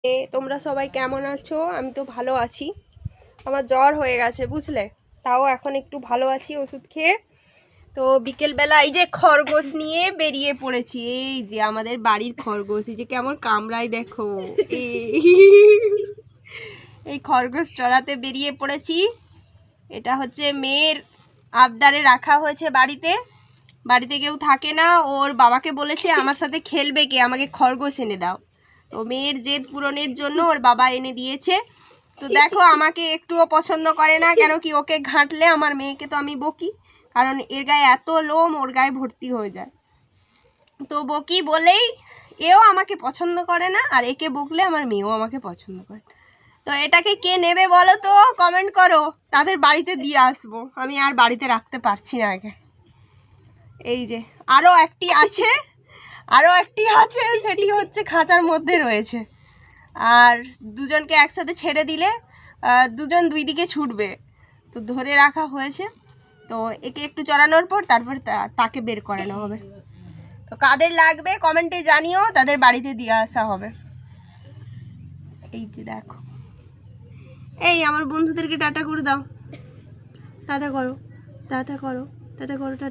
তোমরা সবাই কেমন আছো? আমি তো ভালো আছি। আমার জ্বর হয়ে গেছে বুঝলে, তাও এখন একটু ভালো আছি ওষুধ খেয়ে। তো বিকেলবেলা এই যে খরগোশ নিয়ে বেরিয়ে পড়েছি। এই যে আমাদের বাড়ির খরগোশ, এই যে কেমন কামড়ায় দেখো। এই খরগোশ চড়াতে বেরিয়ে পড়েছি। এটা হচ্ছে মেয়ের আবদারে রাখা হয়েছে বাড়িতে। বাড়িতে কেউ থাকে না, ওর বাবাকে বলেছে আমার সাথে খেলবে কে, আমাকে খরগোশ এনে দাও। তো মেয়ের জেদ পূরণের জন্য ওর বাবা এনে দিয়েছে। তো দেখো আমাকে একটুও পছন্দ করে না, কেন কি ওকে ঘাঁটলে আমার মেয়েকে তো আমি বকি, কারণ এর গায়ে এত লোম ওর গায়ে ভর্তি হয়ে যায়। তো বকি বলেই এও আমাকে পছন্দ করে না, আর একে বকলে আমার মেয়েও আমাকে পছন্দ করে। তো এটাকে কে নেবে বলো তো, কমেন্ট করো, তাদের বাড়িতে দিয়ে আসবো। আমি আর বাড়িতে রাখতে পারছি না একে। এই যে আরও একটি আছে, সেটি হচ্ছে খাঁচার মধ্যে রয়েছে। আর দুজনকে একসাথে ছেড়ে দিলে দুজন দুই দিকে ছুটবে, তো ধরে রাখা হয়েছে। তো একে একটু চড়ানোর পর তারপর তাকে বের করানো হবে। তো কাদের লাগবে কমেন্টে জানিও, তাদের বাড়িতে দিয়ে আসা হবে। এই যে দেখো, এই আমার বন্ধুদেরকে টাটা করে দাও। টাটা করো, টাটা করো, টাটা করো, টাটা।